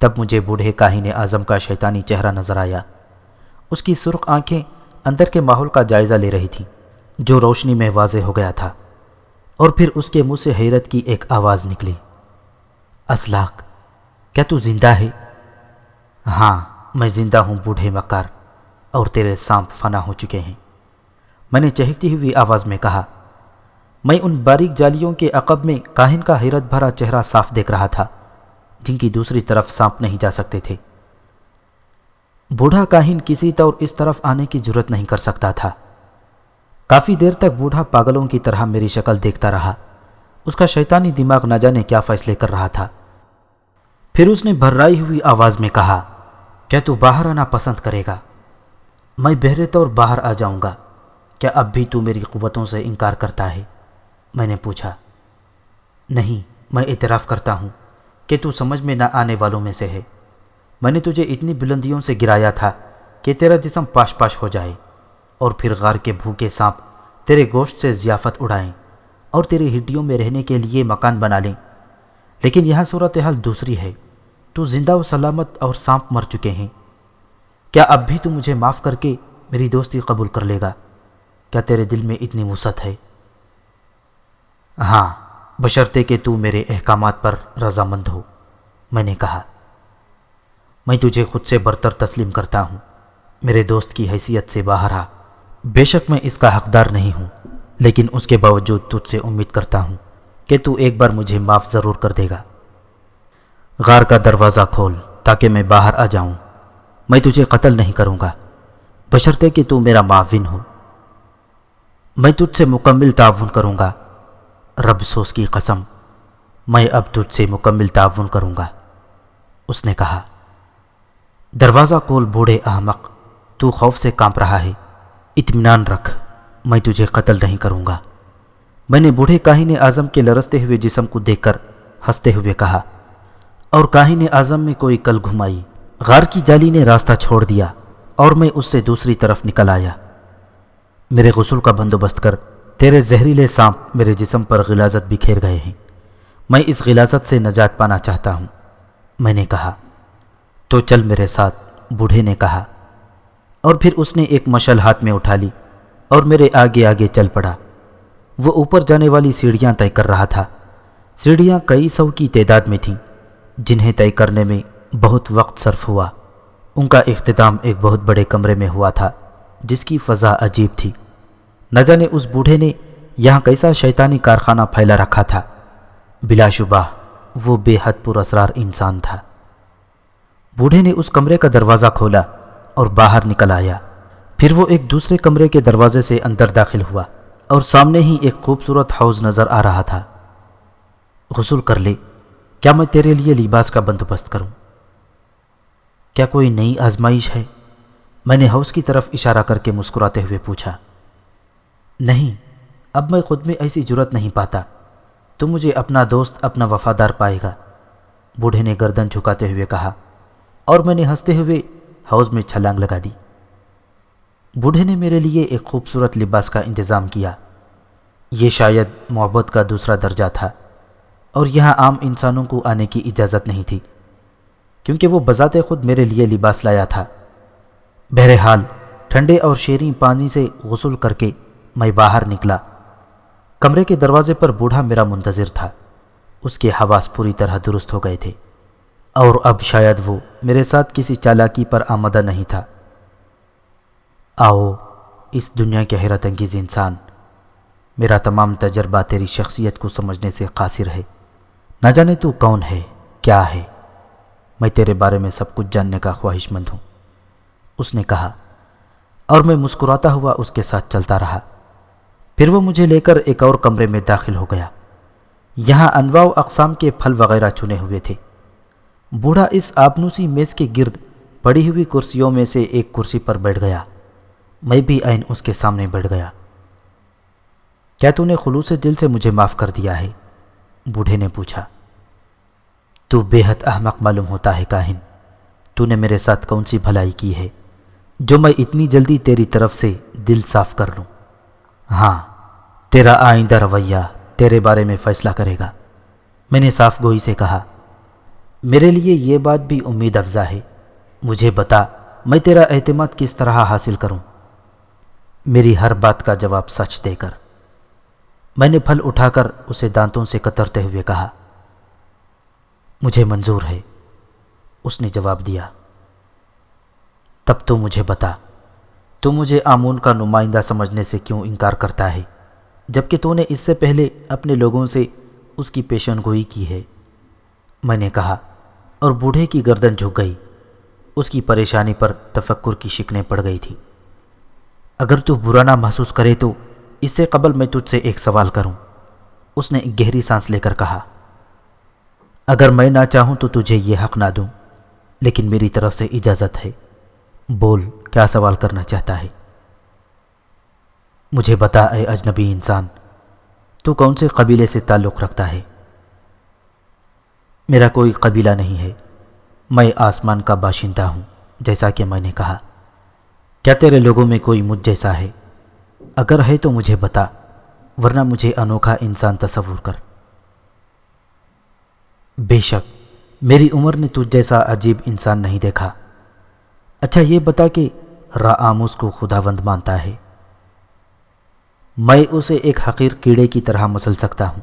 تب مجھے بوڑھے کاہن اعظم کا شیطانی چہرہ نظر آیا۔ اس کی سرخ آنکھیں اندر کے ماحول کا جائزہ لے رہی تھیں جو روشنی میں واضح ہو گیا تھا، اور پھر اس کے منہ سے حیرت کی ایک آواز نکلی، اسلاک، کیا تو زندہ ہے؟ ہاں میں زندہ ہوں بوڑھے مکار، اور تیرے سانپ فنا ہو چکے ہیں، میں نے چہکتی ہوئی آواز میں کہا۔ میں ان باریک جالیوں کے عقب میں کاہن کا حیرت بھرا چہرہ صاف دیکھ رہا تھا جن کی دوسری طرف سانپ نہیں جا سکتے تھے۔ بوڑھا کاہن کسی طور اس طرف آنے کی جرت نہیں کر سکتا تھا۔ کافی دیر تک بوڑھا پاگلوں کی طرح میری شکل دیکھتا رہا۔ اس کا شیطانی دماغ نہ جانے کیا فیصلے کر رہا تھا۔ پھر اس نے بھررائی ہوئی آواز میں کہا، کیا تو باہر آنا پسند کرے گا؟ میں بہرے طور باہر آ جاؤں گا۔ کیا اب بھی تو میری قوتوں سے انکار کرتا ہے؟ میں نے پوچھا۔ نہیں، میں اعتراف کرتا ہوں کہ تو سمجھ میں نہ آنے والوں میں سے ہے۔ میں نے تجھے اتنی بلندیوں سے گرایا تھا کہ تیرا جسم پاش پاش ہو جائے، اور پھر غار کے بھوکے سانپ تیرے گوشت سے ضیافت اڑائیں اور تیری ہڈیوں میں رہنے کے لیے مکان بنا لیں۔ لیکن یہاں صورتحال دوسری ہے. تو زندہ و سلامت اور سانپ مر چکے ہیں. کیا اب بھی تو مجھے معاف کر کے میری دوستی قبول کر لے گا؟ کیا تیرے دل میں اتنی وسعت ہے؟ ہاں، بشرطے کہ تو میرے احکامات پر رضامند ہو. میں نے کہا. میں تجھے خود سے برتر تسلیم کرتا ہوں. میرے دوست کی حیثیت سے باہر آ. بے شک میں اس کا حقدار نہیں ہوں، لیکن اس کے باوجود تجھ سے امید کرتا ہوں کہ تو ایک بار مجھے معاف ضرور کر دے گا. غار کا دروازہ کھول تاکہ میں باہر آ جاؤں. میں تجھے قتل نہیں کروں گا بشرطے کہ تو میرا معاون ہو. میں تجھ سے مکمل تعاون کروں گا. رب سوز کی قسم، میں اب تجھ سے مکمل تعاون کروں گا. اس نے کہا. دروازہ کھول بوڑھے احمق، تو خوف سے کانپ رہا ہے. اطمینان رکھ، میں تجھے قتل نہیں کروں گا. میں نے بوڑھے کاہن اعظم کے لرزتے ہوئے جسم کو دیکھ کر ہنستے ہوئے کہا، اور کاہن اعظم میں کوئی کل گھمائی. غار کی جالی نے راستہ چھوڑ دیا اور میں اس سے دوسری طرف نکل آیا. میرے غسل کا بندوبست کر. تیرے زہریلے سانپ میرے جسم پر غلاظت بکھیر گئے ہیں. میں اس غلاظت سے نجات پانا چاہتا ہوں. میں نے کہا. تو چل میرے ساتھ، بوڑھے نے کہا، اور پھر اس نے ایک مشعل ہاتھ میں اٹھا لی اور میرے آگے آگے چل پڑا. وہ اوپر جانے والی سیڑھیاں طے کر رہا تھا. سیڑھیاں کئی سو کی تعداد میں تھیں، جنہیں طے کرنے میں بہت وقت صرف ہوا. ان کا اختتام ایک بہت بڑے کمرے میں ہوا تھا جس کی فضا عجیب تھی. نہ جانے اس بوڑھے نے یہاں کیسا شیطانی کارخانہ پھیلا رکھا تھا. بلا شبہ وہ بے حد پر اسرار انسان تھا. بوڑھے نے اس کمرے کا دروازہ کھولا اور باہر نکل آیا. پھر وہ ایک دوسرے کمرے کے دروازے سے اندر داخل ہوا اور سامنے ہی ایک خوبصورت حوض نظر آ رہا تھا. غسل کر لے. کیا میں تیرے لیے لباس کا بندوبست کروں؟ کیا کوئی نئی آزمائش ہے؟ میں نے حوض کی طرف اشارہ کر کے مسکراتے ہوئے پوچھا. نہیں، اب میں خود میں ایسی جرت نہیں پاتا. تو مجھے اپنا دوست، اپنا وفادار پائے گا، بوڑھے نے گردن جھکاتے ہوئے کہا، اور میں نے ہنستے ہوئے حوض میں چھلانگ لگا دی. بوڑھے نے میرے لیے ایک خوبصورت لباس کا انتظام کیا. یہ شاید محبت کا دوسرا درجہ تھا، اور یہاں عام انسانوں کو آنے کی اجازت نہیں تھی، کیونکہ وہ بذات خود میرے لیے لباس لایا تھا. بہرحال ٹھنڈے اور شیریں پانی سے غسل کر کے میں باہر نکلا. کمرے کے دروازے پر بوڑھا میرا منتظر تھا. اس کے حواس پوری طرح درست ہو گئے تھے، اور اب شاید وہ میرے ساتھ کسی چالاکی پر آمادہ نہیں تھا. آؤ، اس دنیا کے حیرت انگیز انسان، میرا تمام تجربہ تیری شخصیت کو سمجھنے سے قاصر ہے. نہ جانے تو کون ہے، کیا ہے. میں تیرے بارے میں سب کچھ جاننے کا خواہش مند ہوں. اس نے کہا، اور میں مسکراتا ہوا اس کے ساتھ چلتا رہا. پھر وہ مجھے لے کر ایک اور کمرے میں داخل ہو گیا. یہاں انواع و اقسام کے پھل وغیرہ چنے ہوئے تھے. بوڑھا اس آبنوسی میز کے گرد پڑی ہوئی کرسیوں میں سے ایک کرسی پر بیٹھ گیا. میں بھی عین اس کے سامنے بیٹھ گیا. کیا تو نے خلوص دل سے مجھے معاف کر دیا ہے؟ بوڑھے نے پوچھا. تو بے حد احمق معلوم ہوتا ہے کاہن. تو نے میرے ساتھ کون سی بھلائی کی ہے جو میں اتنی جلدی تیری طرف سے دل صاف کر لوں؟ ہاں، تیرا آئندہ رویہ تیرے بارے میں فیصلہ کرے گا. میں نے صاف گوئی سے کہا. میرے لیے یہ بات بھی امید افزا ہے. مجھے بتا، میں تیرا اعتماد کس طرح حاصل کروں؟ میری ہر بات کا جواب سچ دے کر. میں نے پھل اٹھا کر اسے دانتوں سے کترتے ہوئے کہا. مجھے منظور ہے، اس نے جواب دیا. تب تو مجھے بتا، تو مجھے آمون کا نمائندہ سمجھنے سے کیوں انکار کرتا ہے، جبکہ تو نے اس سے پہلے اپنے لوگوں سے اس کی پیشن گوئی کی ہے؟ میں نے کہا، اور بوڑھے کی گردن جھک گئی. اس کی پریشانی پر تفکر کی شکنیں پڑ گئی تھی. اگر تو برا نہ محسوس کرے تو اس سے قبل میں تجھ سے ایک سوال کروں، اس نے ایک گہری سانس لے کر کہا. اگر میں نہ چاہوں تو تجھے یہ حق نہ دوں، لیکن میری طرف سے اجازت ہے. بول، کیا سوال کرنا چاہتا ہے؟ مجھے بتا اے اجنبی انسان، تو کون سے قبیلے سے تعلق رکھتا ہے؟ میرا کوئی قبیلہ نہیں ہے. میں آسمان کا باشندہ ہوں، جیسا کہ میں نے کہا. کیا تیرے لوگوں میں کوئی مجھ جیسا ہے؟ اگر ہے تو مجھے بتا، ورنہ مجھے انوکھا انسان تصور کر. بے شک میری عمر نے تجھ جیسا عجیب انسان نہیں دیکھا۔ اچھا یہ بتا کہ را آموس کو خداوند مانتا ہے؟ میں اسے ایک حقیر کیڑے کی طرح مسل سکتا ہوں،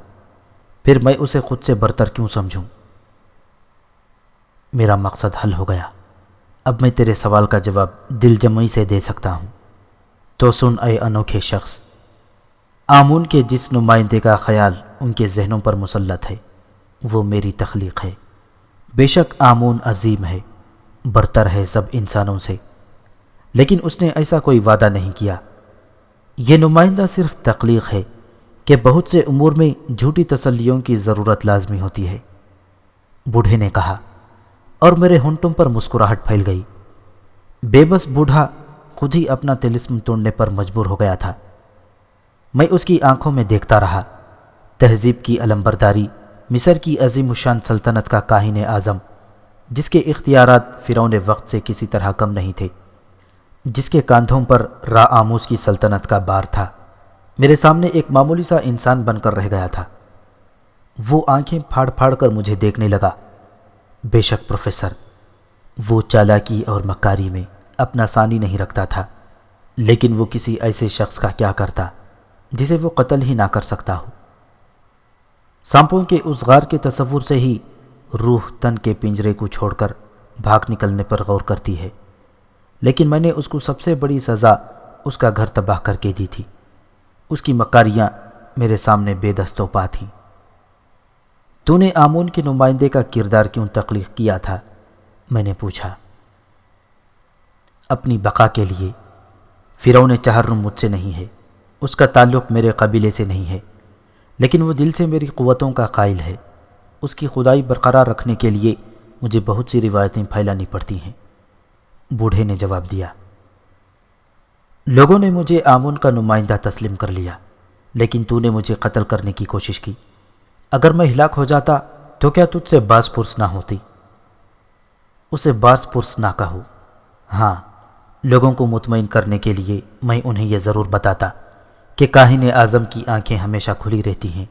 پھر میں اسے خود سے برتر کیوں سمجھوں؟ میرا مقصد حل ہو گیا، اب میں تیرے سوال کا جواب دل جمعی سے دے سکتا ہوں۔ تو سن اے انوکھے شخص، آمون کے جس نمائندے کا خیال ان کے ذہنوں پر مسلط ہے وہ میری تخلیق ہے۔ بے شک آمون عظیم ہے، برتر ہے سب انسانوں سے، لیکن اس نے ایسا کوئی وعدہ نہیں کیا۔ یہ نمائندہ صرف تخلیق ہے کہ بہت سے امور میں جھوٹی تسلیوں کی ضرورت لازمی ہوتی ہے۔ بوڑھے نے کہا، اور میرے ہونٹوں پر مسکراہٹ پھیل گئی۔ بے بس بوڑھا خود ہی اپنا طلسم توڑنے پر مجبور ہو گیا تھا۔ میں اس کی آنکھوں میں دیکھتا رہا۔ تہذیب کی علمبرداری، مصر کی عظیم الشان سلطنت کا کاہن اعظم، جس کے اختیارات فرعون وقت سے کسی طرح کم نہیں تھے، جس کے کاندھوں پر را آموس کی سلطنت کا بار تھا، میرے سامنے ایک معمولی سا انسان بن کر رہ گیا تھا۔ وہ آنکھیں پھاڑ پھاڑ کر مجھے دیکھنے لگا۔ بے شک پروفیسر، وہ چالاکی اور مکاری میں اپنا ثانی نہیں رکھتا تھا، لیکن وہ کسی ایسے شخص کا کیا کرتا جسے وہ قتل ہی نہ کر سکتا ہو؟ سانپوں کے اس غار کے تصور سے ہی روح تن کے پنجرے کو چھوڑ کر بھاگ نکلنے پر غور کرتی ہے، لیکن میں نے اس کو سب سے بڑی سزا اس کا گھر تباہ کر کے دی تھی۔ اس کی مکاریاں میرے سامنے بے دست و پا تھیں۔ تو نے آمون کے نمائندے کا کردار کیوں تخلیق کیا تھا؟ میں نے پوچھا۔ اپنی بقا کے لیے۔ فرعون چہرم مجھ سے نہیں ہے، اس کا تعلق میرے قبیلے سے نہیں ہے، لیکن وہ دل سے میری قوتوں کا قائل ہے۔ اس کی خدائی برقرار رکھنے کے لیے مجھے بہت سی روایتیں پھیلانی پڑتی ہیں۔ بوڑھے نے جواب دیا۔ لوگوں نے مجھے آمون کا نمائندہ تسلیم کر لیا، لیکن تو نے مجھے قتل کرنے کی کوشش کی۔ اگر میں ہلاک ہو جاتا تو کیا تجھ سے باز پرس نہ ہوتی؟ اسے باز پرس نہ کہو۔ ہاں، لوگوں کو مطمئن کرنے کے لیے میں انہیں یہ ضرور بتاتا کہ کاہن اعظم کی آنکھیں ہمیشہ کھلی رہتی ہیں۔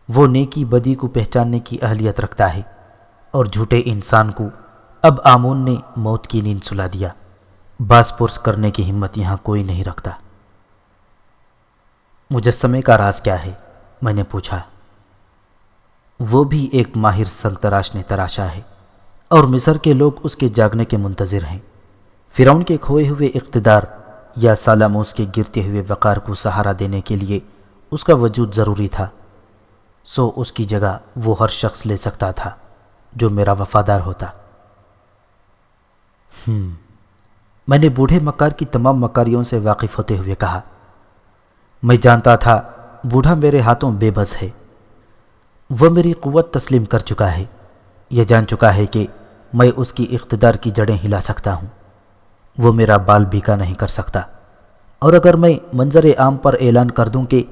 وہ نیکی بدی کو پہچاننے کی اہلیت رکھتا ہے، اور جھوٹے انسان کو اب آمون نے موت کی نیند سلا دیا۔ باز پرس کرنے کی ہمت یہاں کوئی نہیں رکھتا۔ مجسمے کا راز کیا ہے؟ میں نے پوچھا۔ وہ بھی ایک ماہر سنگ تراش نے تراشا ہے، اور مصر کے لوگ اس کے جاگنے کے منتظر ہیں۔ فرعون کے کھوئے ہوئے اقتدار یا سالاموس کے گرتے ہوئے وقار کو سہارا دینے کے لیے اس کا وجود ضروری تھا، سو اس کی جگہ وہ ہر شخص لے سکتا تھا جو میرا وفادار ہوتا۔ میں نے بوڑھے مکار کی تمام مکاریوں سے واقف ہوتے ہوئے کہا۔ میں جانتا تھا بوڑھا میرے ہاتھوں بے بس ہے۔ وہ میری قوت تسلیم کر چکا ہے، یہ جان چکا ہے کہ میں اس کی اقتدار کی جڑیں ہلا سکتا ہوں۔ وہ میرا بال بیکا نہیں کر سکتا، اور اگر میں منظر عام پر اعلان کر دوں کہ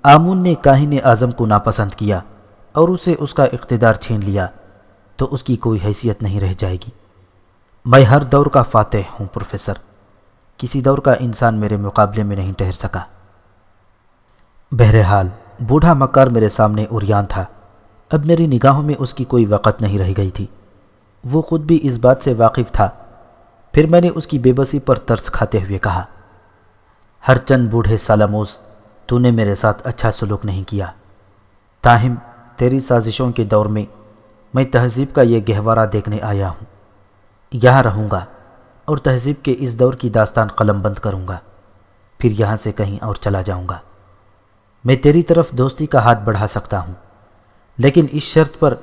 آمون نے کاہن اعظم کو ناپسند کیا اور اسے اس کا اقتدار چھین لیا، تو اس کی کوئی حیثیت نہیں رہ جائے گی۔ میں ہر دور کا فاتح ہوں پروفیسر، کسی دور کا انسان میرے مقابلے میں نہیں ٹھہر سکا۔ بہرحال بوڑھا مکار میرے سامنے عریان تھا۔ اب میری نگاہوں میں اس کی کوئی وقت نہیں رہ گئی تھی۔ وہ خود بھی اس بات سے واقف تھا۔ پھر میں نے اس کی بے بسی پر ترس کھاتے ہوئے کہا، ہر چند بوڑھے سالاموس، تو نے میرے ساتھ اچھا سلوک نہیں کیا، تاہم تیری سازشوں کے دور میں تہذیب کا یہ گہوارہ دیکھنے آیا ہوں۔ یہاں رہوں گا اور تہذیب کے اس دور کی داستان قلم بند کروں گا، پھر یہاں سے کہیں اور چلا جاؤں گا۔ میں تیری طرف دوستی کا ہاتھ بڑھا سکتا ہوں، لیکن اس شرط پر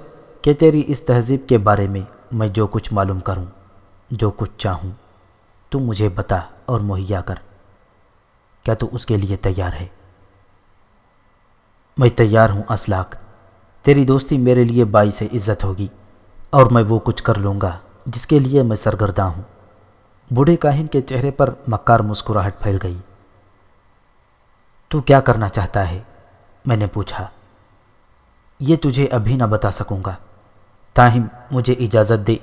کہ تیری اس تہذیب کے بارے میں جو کچھ معلوم کروں، جو کچھ چاہوں، تو مجھے بتا اور مہیا کر۔ کیا تو اس کے لیے تیار ہے؟ میں تیار ہوں اسلاک، تیری دوستی میرے لیے باعث عزت ہوگی، اور میں وہ کچھ کر لوں گا جس کے لیے میں سرگرداں ہوں۔ بوڑھے کاہن کے چہرے پر مکار مسکراہٹ پھیل گئی۔ تو کیا کرنا چاہتا ہے؟ میں نے پوچھا۔ یہ تجھے ابھی نہ بتا سکوں گا، تاہم مجھے اجازت دے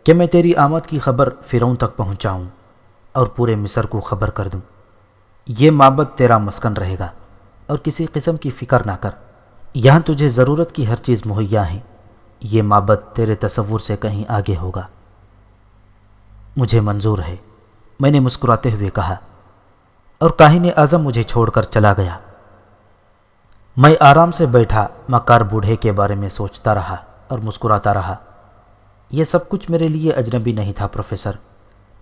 کہ میں تیری آمد کی خبر فرعون تک پہنچاؤں اور پورے مصر کو خبر کر دوں۔ یہ معبد تیرا مسکن رہے گا، اور کسی قسم کی فکر نہ کر، یہاں تجھے ضرورت کی ہر چیز مہیا ہے۔ یہ معبد تیرے تصور سے کہیں آگے ہوگا۔ مجھے منظور ہے، میں نے مسکراتے ہوئے کہا، اور کاہن اعظم مجھے چھوڑ کر چلا گیا۔ میں آرام سے بیٹھا مکار بوڑھے کے بارے میں سوچتا رہا اور مسکراتا رہا۔ یہ سب کچھ میرے لیے اجنبی نہیں تھا پروفیسر،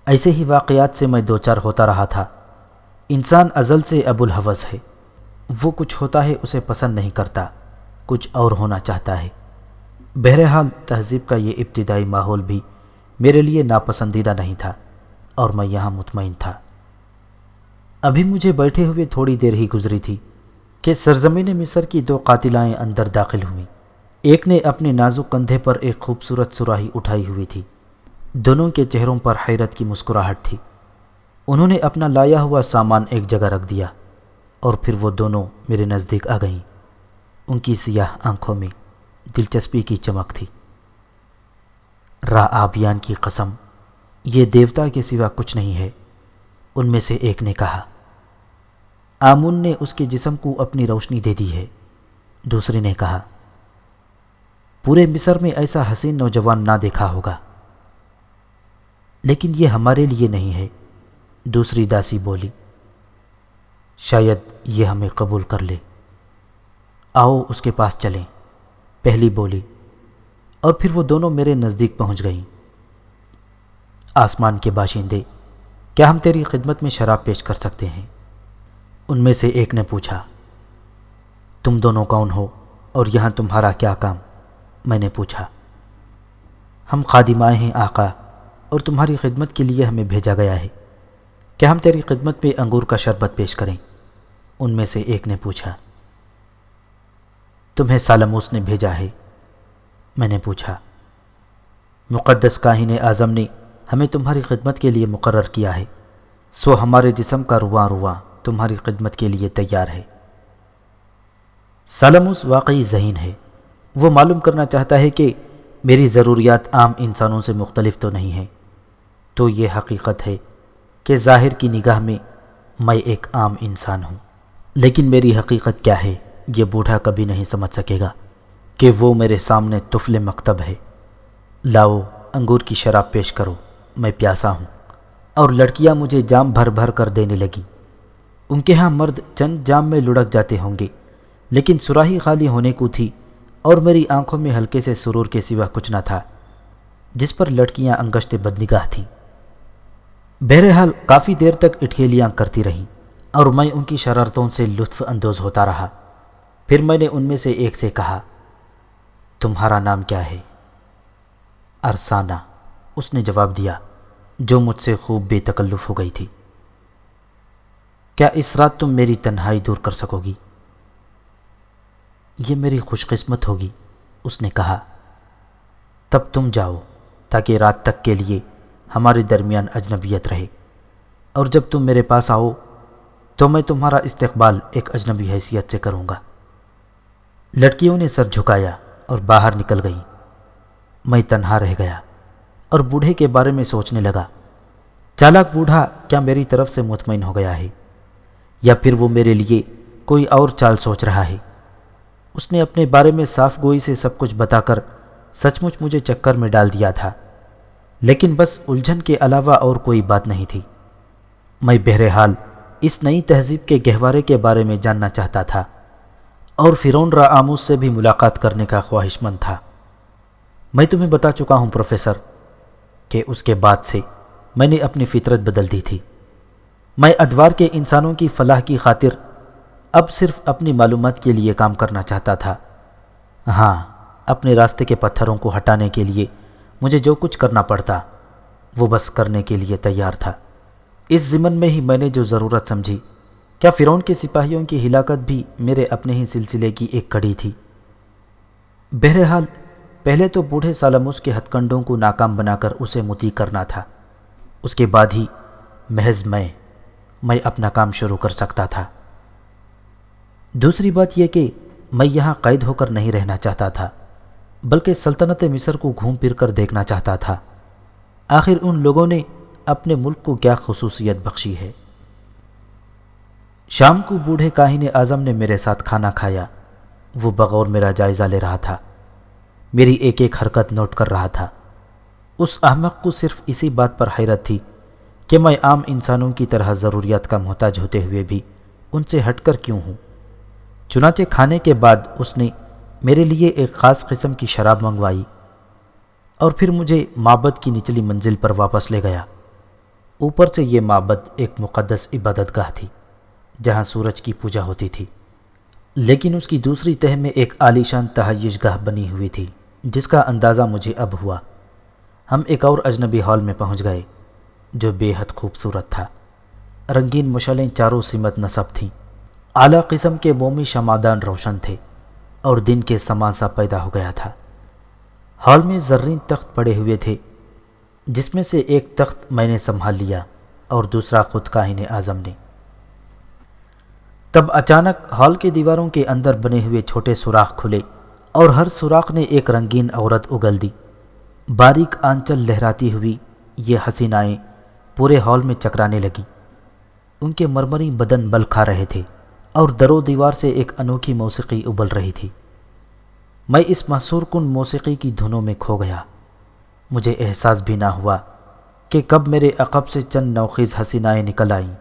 ایسے ہی واقعات سے میں دوچار ہوتا رہا تھا۔ انسان ازل سے ابو الہوس ہے، وہ کچھ ہوتا ہے اسے پسند نہیں کرتا، کچھ اور ہونا چاہتا ہے۔ بہرحال تہذیب کا یہ ابتدائی ماحول بھی میرے لیے ناپسندیدہ نہیں تھا اور میں یہاں مطمئن تھا۔ ابھی مجھے بیٹھے ہوئے تھوڑی دیر ہی گزری تھی کہ سرزمین مصر کی دو قاتلائیں اندر داخل ہوئیں۔ ایک نے اپنے نازک کندھے پر ایک خوبصورت سراہی اٹھائی ہوئی تھی، دونوں کے چہروں پر حیرت کی مسکراہٹ تھی۔ انہوں نے اپنا لایا ہوا سامان ایک جگہ رکھ دیا اور پھر وہ دونوں میرے نزدیک آ گئیں۔ ان کی سیاہ آنکھوں میں دلچسپی کی چمک تھی۔ را آبیان کی قسم، یہ دیوتا کے سوا کچھ نہیں ہے، ان میں سے ایک نے کہا۔ آمون نے اس کے جسم کو اپنی روشنی دے دی ہے، دوسرے نے کہا۔ پورے مصر میں ایسا حسین نوجوان نہ دیکھا ہوگا۔ لیکن یہ ہمارے لیے نہیں ہے، دوسری داسی بولی۔ شاید یہ ہمیں قبول کر لے، آؤ اس کے پاس چلیں، پہلی بولی، اور پھر وہ دونوں میرے نزدیک پہنچ گئیں۔ آسمان کے باشندے، کیا ہم تیری خدمت میں شراب پیش کر سکتے ہیں؟ ان میں سے ایک نے پوچھا۔ تم دونوں کون ہو اور یہاں تمہارا کیا کام؟ میں نے پوچھا۔ ہم خادمائیں ہیں آقا، اور تمہاری خدمت کے لیے ہمیں بھیجا گیا ہے۔ کیا ہم تیری خدمت میں انگور کا شربت پیش کریں؟ ان میں سے ایک نے پوچھا۔ تمہیں سالموس نے بھیجا ہے؟ میں نے پوچھا۔ مقدس کاہن اعظم نے ہمیں تمہاری خدمت کے لیے مقرر کیا ہے، سو ہمارے جسم کا رواں رواں تمہاری خدمت کے لیے تیار ہے۔ سالموس واقعی ذہین ہے، وہ معلوم کرنا چاہتا ہے کہ میری ضروریات عام انسانوں سے مختلف تو نہیں ہیں۔ تو یہ حقیقت ہے کہ ظاہر کی نگاہ میں میں ایک عام انسان ہوں، لیکن میری حقیقت کیا ہے یہ بوڑھا کبھی نہیں سمجھ سکے گا کہ وہ میرے سامنے طفل مکتب ہے۔ لاؤ انگور کی شراب پیش کرو، میں پیاسا ہوں۔ اور لڑکیاں مجھے جام بھر بھر کر دینے لگیں۔ ان کے ہاں مرد چند جام میں لڑک جاتے ہوں گے، لیکن سراہی خالی ہونے کو تھی اور میری آنکھوں میں ہلکے سے سرور کے سوا کچھ نہ تھا، جس پر لڑکیاں انگشت بدنگاہ تھیں۔ بہرحال کافی دیر تک اٹھیلیاں کرتی رہیں اور میں ان کی شرارتوں سے لطف اندوز ہوتا رہا۔ پھر میں نے ان میں سے ایک سے کہا، تمہارا نام کیا ہے؟ ارسانہ، اس نے جواب دیا، جو مجھ سے خوب بے تکلف ہو گئی تھی۔ کیا اس رات تم میری تنہائی دور کر سکو گی؟ یہ میری خوش قسمت ہوگی، اس نے کہا۔ تب تم جاؤ تاکہ رات تک کے لیے ہمارے درمیان اجنبیت رہے، اور جب تم میرے پاس آؤ تو میں تمہارا استقبال ایک اجنبی حیثیت سے کروں گا۔ لڑکیوں نے سر جھکایا اور باہر نکل گئیں۔ میں تنہا رہ گیا اور بوڑھے کے بارے میں سوچنے لگا۔ چالاک بوڑھا کیا میری طرف سے مطمئن ہو گیا ہے، یا پھر وہ میرے لیے کوئی اور چال سوچ رہا ہے؟ اس نے اپنے بارے میں صاف گوئی سے سب کچھ بتا کر سچ مچ مجھے چکر میں ڈال دیا تھا، لیکن بس الجھن کے علاوہ اور کوئی بات نہیں تھی۔ میں بہرحال اس نئی تہذیب کے گہوارے کے بارے میں جاننا چاہتا تھا اور فرعون راموس سے بھی ملاقات کرنے کا خواہش مند تھا۔ میں تمہیں بتا چکا ہوں پروفیسر کہ اس کے بعد سے میں نے اپنی فطرت بدل دی تھی۔ میں ادوار کے انسانوں کی فلاح کی خاطر اب صرف اپنی معلومات کے لیے کام کرنا چاہتا تھا۔ ہاں، اپنے راستے کے پتھروں کو ہٹانے کے لیے مجھے جو کچھ کرنا پڑتا وہ بس کرنے کے لیے تیار تھا۔ اس ضمن میں ہی میں نے جو ضرورت سمجھی، کیا فرعون کے سپاہیوں کی ہلاکت بھی میرے اپنے ہی سلسلے کی ایک کڑی تھی؟ بہرحال پہلے تو بوڑھے سالموس کے ہتھ کنڈوں کو ناکام بنا کر اسے مطیع کرنا تھا، اس کے بعد ہی محض میں اپنا کام شروع کر سکتا تھا۔ دوسری بات یہ کہ میں یہاں قید ہو کر نہیں رہنا چاہتا تھا، بلکہ سلطنت مصر کو گھوم پھر کر دیکھنا چاہتا تھا۔ آخر ان لوگوں نے اپنے ملک کو کیا خصوصیت بخشی ہے؟ شام کو بوڑھے کاہن اعظم نے میرے ساتھ کھانا کھایا۔ وہ بغور میرا جائزہ لے رہا تھا۔ میری ایک ایک حرکت نوٹ کر رہا تھا۔ اس احمق کو صرف اسی بات پر حیرت تھی کہ میں عام انسانوں کی طرح ضروریات کا محتاج ہوتے ہوئے بھی ان سے ہٹ کر کیوں ہوں۔ چنانچہ کھانے کے بعد اس نے میرے لیے ایک خاص قسم کی شراب منگوائی اور پھر مجھے معبد کی نچلی منزل پر واپس لے گیا۔ اوپر سے یہ معبد ایک مقدس عبادت گاہ تھی جہاں سورج کی پوجا ہوتی تھی، لیکن اس کی دوسری تہہ میں ایک عالیشان تہائش گاہ بنی ہوئی تھی جس کا اندازہ مجھے اب ہوا۔ ہم ایک اور اجنبی ہال میں پہنچ گئے جو بے حد خوبصورت تھا۔ رنگین مشعلیں چاروں سمت نصب تھیں، اعلیٰ قسم کے مومی شمعدان روشن تھے اور دن کے سما سا پیدا ہو گیا تھا۔ ہال میں زرین تخت پڑے ہوئے تھے جس میں سے ایک تخت میں نے سنبھال لیا اور دوسرا خود کاہن اعظم نے۔ تب اچانک ہال کے دیواروں کے اندر بنے ہوئے چھوٹے سوراخ کھلے اور ہر سوراخ نے ایک رنگین عورت اگل دی۔ باریک آنچل لہراتی ہوئی یہ حسینائیں پورے ہال میں چکرانے لگیں۔ ان کے مرمری بدن بل کھا رہے تھے اور در و دیوار سے ایک انوکھی موسیقی ابل رہی تھی۔ میں اس محصور کن موسیقی کی دھنوں میں کھو گیا۔ مجھے احساس بھی نہ ہوا کہ کب میرے عقب سے چند نوخیز حسینائیں نکل آئیں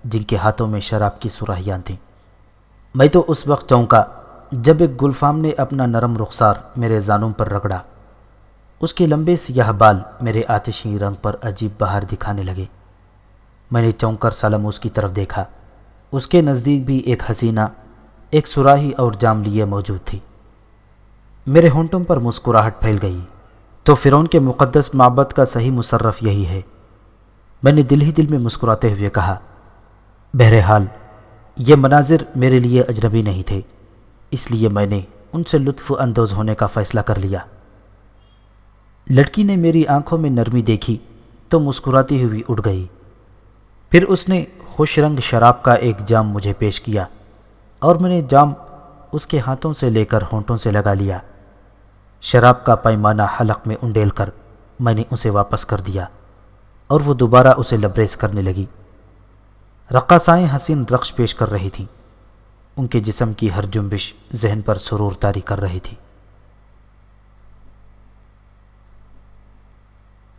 جن کے ہاتھوں میں شراب کی سراہیاں تھیں۔ میں تو اس وقت چونکا جب ایک گلفام نے اپنا نرم رخسار میرے زانوں پر رگڑا۔ اس کے لمبے سیاہ بال میرے آتشی رنگ پر عجیب بہار دکھانے لگے۔ میں نے چونک کر سالموس کی طرف دیکھا۔ اس کے نزدیک بھی ایک حسینہ ایک سراہی اور جام لیے موجود تھی۔ میرے ہونٹوں پر مسکراہٹ پھیل گئی۔ تو فرعون کے مقدس معبد کا صحیح مصرف یہی ہے، میں نے دل ہی دل میں مسکراتے ہوئے کہا۔ بہرحال یہ مناظر میرے لیے اجنبی نہیں تھے، اس لیے میں نے ان سے لطف اندوز ہونے کا فیصلہ کر لیا۔ لڑکی نے میری آنکھوں میں نرمی دیکھی تو مسکراتی ہوئی اٹھ گئی۔ پھر اس نے خوش رنگ شراب کا ایک جام مجھے پیش کیا اور میں نے جام اس کے ہاتھوں سے لے کر ہونٹوں سے لگا لیا۔ شراب کا پیمانہ حلق میں انڈیل کر میں نے اسے واپس کر دیا اور وہ دوبارہ اسے لبریز کرنے لگی۔ رقاصائیں حسین رقص پیش کر رہی تھیں، ان کے جسم کی ہر جنبش ذہن پر سرور طاری کر رہی تھی۔